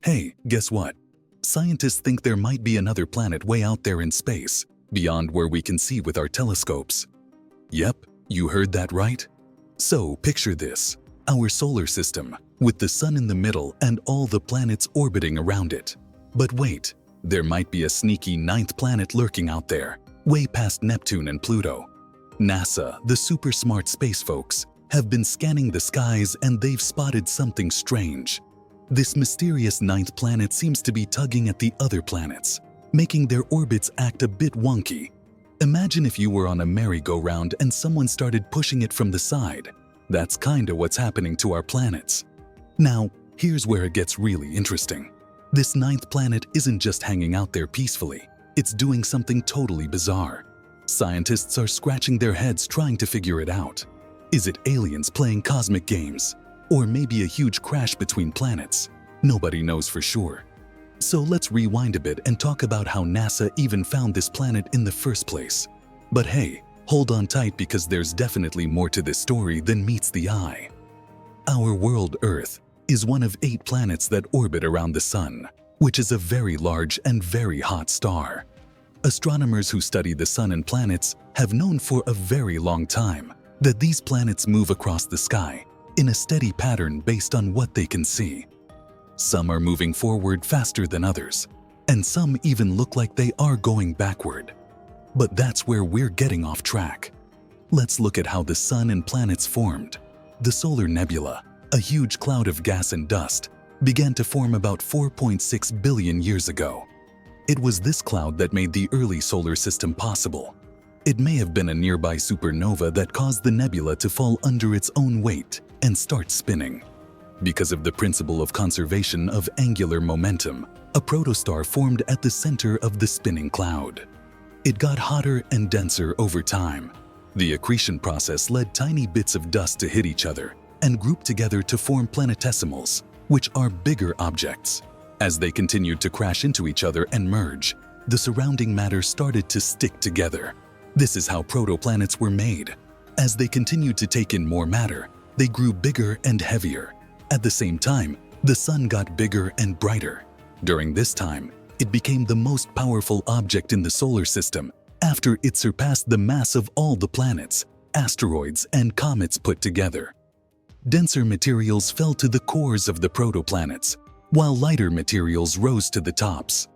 Hey, guess what? Scientists think there might be another planet way out there in space, beyond where we can see with our telescopes. Yep, you heard that right. So picture this, our solar system, with the sun in the middle and all the planets orbiting around it. But wait, there might be a sneaky ninth planet lurking out there, way past Neptune and Pluto. NASA, the super smart space folks, have been scanning the skies and they've spotted something strange. This mysterious ninth planet seems to be tugging at the other planets, making their orbits act a bit wonky. Imagine if you were on a merry-go-round and someone started pushing it from the side. That's kinda what's happening to our planets. Now, here's where it gets really interesting. This ninth planet isn't just hanging out there peacefully, it's doing something totally bizarre. Scientists are scratching their heads trying to figure it out. Is it aliens playing cosmic games? Or maybe a huge crash between planets? Nobody knows for sure. So let's rewind a bit and talk about how NASA even found this planet in the first place. But hey, hold on tight because there's definitely more to this story than meets the eye. Our world, Earth, is one of 8 planets that orbit around the Sun, which is a very large and very hot star. Astronomers who study the Sun and planets have known for a very long time that these planets move across the sky in a steady pattern based on what they can see. Some are moving forward faster than others, and some even look like they are going backward. But that's where we're getting off track. Let's look at how the Sun and planets formed. The solar nebula, a huge cloud of gas and dust, began to form about 4.6 billion years ago. It was this cloud that made the early solar system possible. It may have been a nearby supernova that caused the nebula to fall under its own weight and start spinning. Because of the principle of conservation of angular momentum, a protostar formed at the center of the spinning cloud. It got hotter and denser over time. The accretion process led tiny bits of dust to hit each other and group together to form planetesimals, which are bigger objects. As they continued to crash into each other and merge, the surrounding matter started to stick together. This is how protoplanets were made. As they continued to take in more matter, they grew bigger and heavier. At the same time, the Sun got bigger and brighter. During this time, it became the most powerful object in the solar system after it surpassed the mass of all the planets, asteroids, and comets put together. Denser materials fell to the cores of the protoplanets, while lighter materials rose to the tops.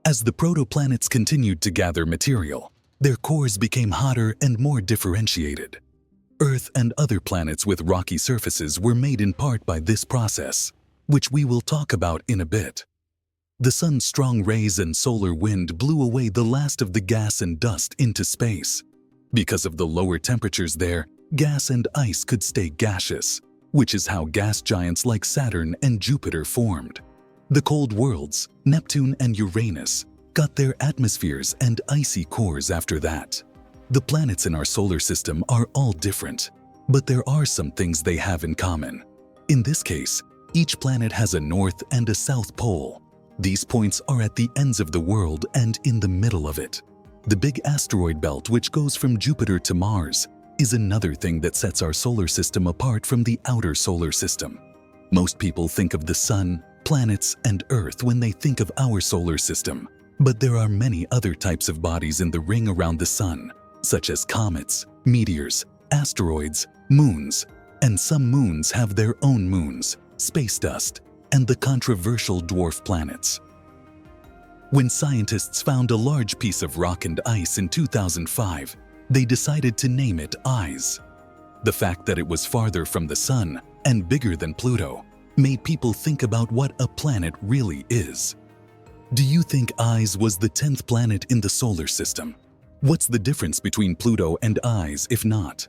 As the protoplanets continued to gather material, their cores became hotter and more differentiated. Earth and other planets with rocky surfaces were made in part by this process, which we will talk about in a bit. The Sun's strong rays and solar wind blew away the last of the gas and dust into space. Because of the lower temperatures there, gas and ice could stay gaseous, which is how gas giants like Saturn and Jupiter formed. The cold worlds, Neptune and Uranus, got their atmospheres and icy cores after that. The planets in our solar system are all different, but there are some things they have in common. In this case, each planet has a north and a south pole. These points are at the ends of the world and in the middle of it. The big asteroid belt, which goes from Jupiter to Mars, is another thing that sets our solar system apart from the outer solar system. Most people think of the Sun, planets, and Earth when they think of our solar system, but there are many other types of bodies in the ring around the Sun, such as comets, meteors, asteroids, moons, and some moons have their own moons, space dust, and the controversial dwarf planets. When scientists found a large piece of rock and ice in 2005, they decided to name it ICE. The fact that it was farther from the Sun and bigger than Pluto made people think about what a planet really is. Do you think ICE was the 10th planet in the solar system? What's the difference between Pluto and ICE if not?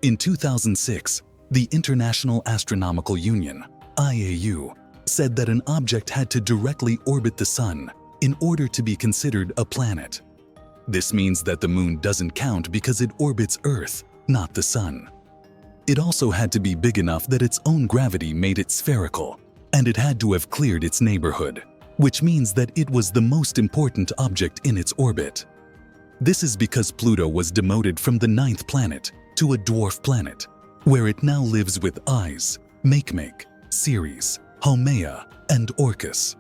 In 2006, the International Astronomical Union, IAU, said that an object had to directly orbit the Sun in order to be considered a planet. This means that the Moon doesn't count because it orbits Earth, not the Sun. It also had to be big enough that its own gravity made it spherical, and it had to have cleared its neighborhood, which means that it was the most important object in its orbit. This is because Pluto was demoted from the 9th planet to a dwarf planet, where it now lives with Ice, Makemake, Ceres, Haumea, and Orcus.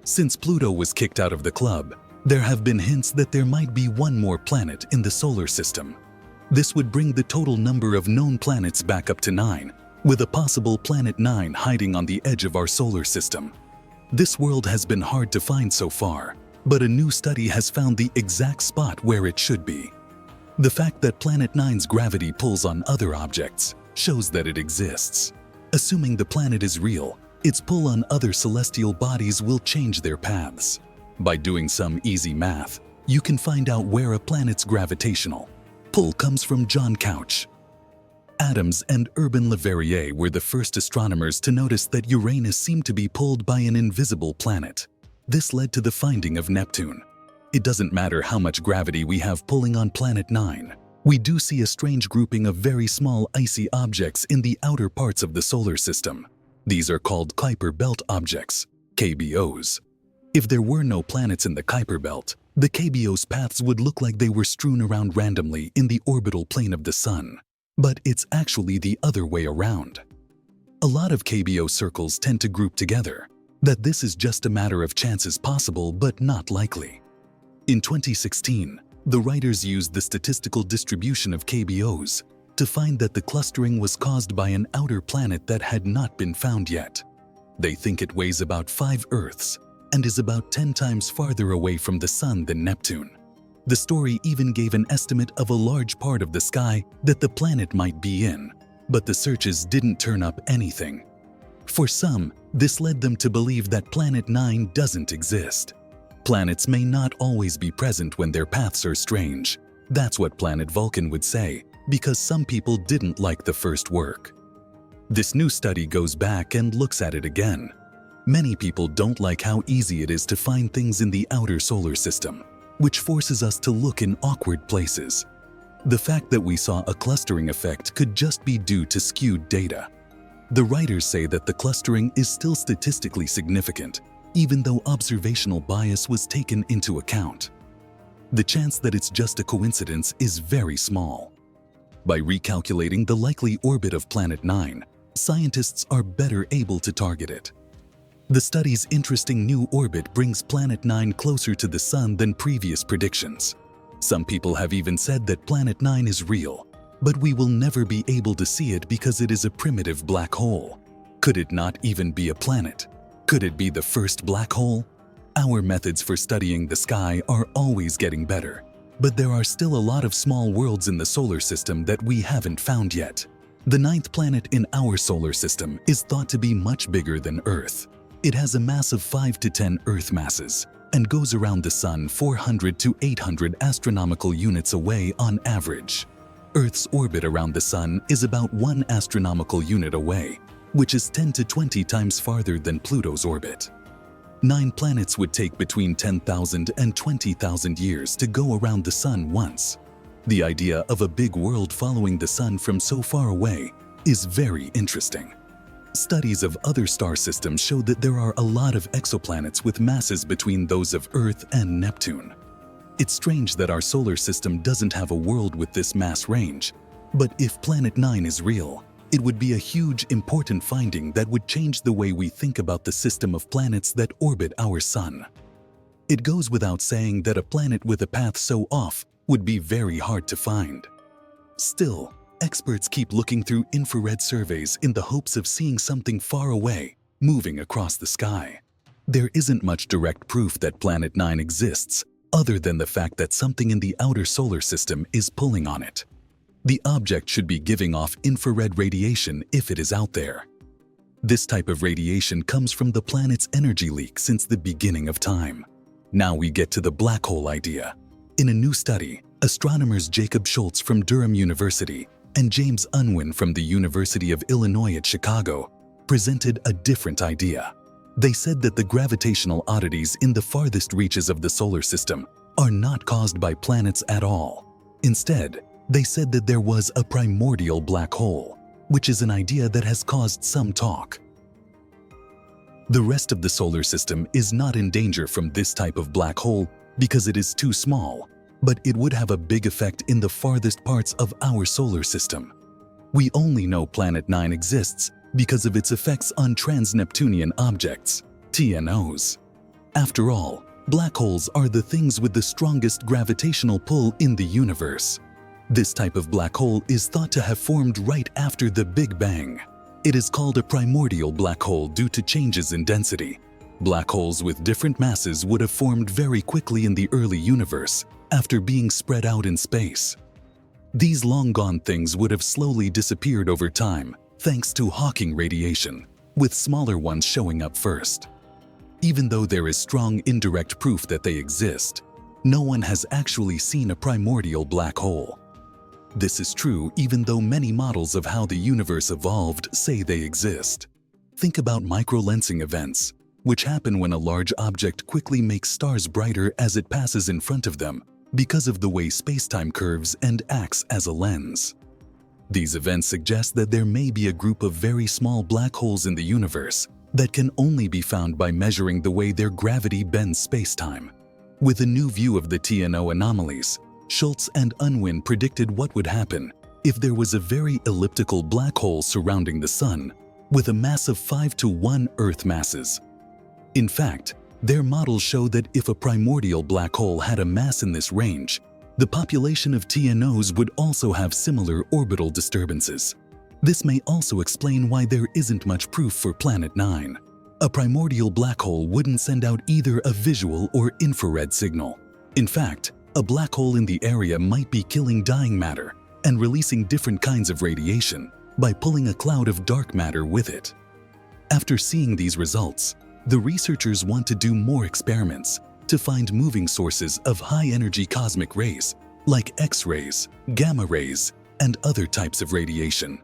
Since Pluto was kicked out of the club, there have been hints that there might be one more planet in the solar system. This would bring the total number of known planets back up to 9, with a possible planet 9 hiding on the edge of our solar system. This world has been hard to find so far, but a new study has found the exact spot where it should be. The fact that planet 9's gravity pulls on other objects shows that it exists. Assuming the planet is real, its pull on other celestial bodies will change their paths. By doing some easy math, you can find out where a planet's gravitational pull comes from. John Couch. Adams and Urban Le Verrier were the first astronomers to notice that Uranus seemed to be pulled by an invisible planet. This led to the finding of Neptune. It doesn't matter how much gravity we have pulling on planet 9. We do see a strange grouping of very small icy objects in the outer parts of the solar system. These are called Kuiper Belt objects, KBOs. If there were no planets in the Kuiper Belt, the KBO's paths would look like they were strewn around randomly in the orbital plane of the Sun. But it's actually the other way around. A lot of KBO circles tend to group together. That this is just a matter of chance is possible but not likely. In 2016, the writers used the statistical distribution of KBOs to find that the clustering was caused by an outer planet that had not been found yet. They think it weighs about 5 Earths and is about 10 times farther away from the Sun than Neptune. The story even gave an estimate of a large part of the sky that the planet might be in, but the searches didn't turn up anything. For some, this led them to believe that Planet 9 doesn't exist. Planets may not always be present when their paths are strange. That's what Planet Vulcan would say, because some people didn't like the first work. This new study goes back and looks at it again. Many people don't like how easy it is to find things in the outer solar system, which forces us to look in awkward places. The fact that we saw a clustering effect could just be due to skewed data. The writers say that the clustering is still statistically significant, even though observational bias was taken into account. The chance that it's just a coincidence is very small. By recalculating the likely orbit of Planet 9, scientists are better able to target it. The study's interesting new orbit brings Planet 9 closer to the Sun than previous predictions. Some people have even said that Planet 9 is real, but we will never be able to see it because it is a primitive black hole. Could it not even be a planet? Could it be the first black hole? Our methods for studying the sky are always getting better, but there are still a lot of small worlds in the solar system that we haven't found yet. The 9th planet in our solar system is thought to be much bigger than Earth. It has a mass of 5 to 10 Earth masses and goes around the Sun 400 to 800 astronomical units away on average. Earth's orbit around the Sun is about 1 astronomical unit away, which is 10 to 20 times farther than Pluto's orbit. 9 planets would take between 10,000 and 20,000 years to go around the Sun once. The idea of a big world following the Sun from so far away is very interesting. Studies of other star systems show that there are a lot of exoplanets with masses between those of Earth and Neptune. It's strange that our solar system doesn't have a world with this mass range, but if Planet 9 is real, it would be a huge, important finding that would change the way we think about the system of planets that orbit our Sun. It goes without saying that a planet with a path so off would be very hard to find. Still, experts keep looking through infrared surveys in the hopes of seeing something far away, moving across the sky. There isn't much direct proof that Planet 9 exists, other than the fact that something in the outer solar system is pulling on it. The object should be giving off infrared radiation if it is out there. This type of radiation comes from the planet's energy leak since the beginning of time. Now we get to the black hole idea. In a new study, astronomers Jacob Schultz from Durham University and James Unwin from the University of Illinois at Chicago presented a different idea. They said that the gravitational oddities in the farthest reaches of the solar system are not caused by planets at all. Instead, they said that there was a primordial black hole, which is an idea that has caused some talk. The rest of the solar system is not in danger from this type of black hole because it is too small, but it would have a big effect in the farthest parts of our solar system. We only know Planet 9 exists because of its effects on trans-Neptunian objects, TNOs. After all, black holes are the things with the strongest gravitational pull in the universe. This type of black hole is thought to have formed right after the Big Bang. It is called a primordial black hole due to changes in density. Black holes with different masses would have formed very quickly in the early universe after being spread out in space. These long-gone things would have slowly disappeared over time thanks to Hawking radiation, with smaller ones showing up first. Even though there is strong indirect proof that they exist, no one has actually seen a primordial black hole. This is true even though many models of how the universe evolved say they exist. Think about microlensing events, which happen when a large object quickly makes stars brighter as it passes in front of them because of the way spacetime curves and acts as a lens. These events suggest that there may be a group of very small black holes in the universe that can only be found by measuring the way their gravity bends spacetime. With a new view of the TNO anomalies, Schultz and Unwin predicted what would happen if there was a very elliptical black hole surrounding the Sun with a mass of 5:1 Earth masses. In fact, their models show that if a primordial black hole had a mass in this range, the population of TNOs would also have similar orbital disturbances. This may also explain why there isn't much proof for Planet 9. A primordial black hole wouldn't send out either a visual or infrared signal. In fact, a black hole in the area might be killing dying matter and releasing different kinds of radiation by pulling a cloud of dark matter with it. After seeing these results, the researchers want to do more experiments to find moving sources of high-energy cosmic rays like X-rays, gamma rays, and other types of radiation.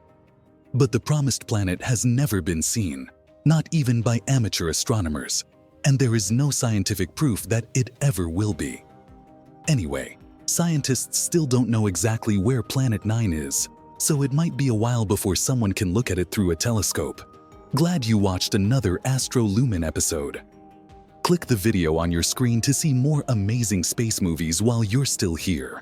But the promised planet has never been seen, not even by amateur astronomers, and there is no scientific proof that it ever will be. Anyway, scientists still don't know exactly where Planet 9 is, so it might be a while before someone can look at it through a telescope. Glad you watched another Astro Lumen episode. Click the video on your screen to see more amazing space movies while you're still here.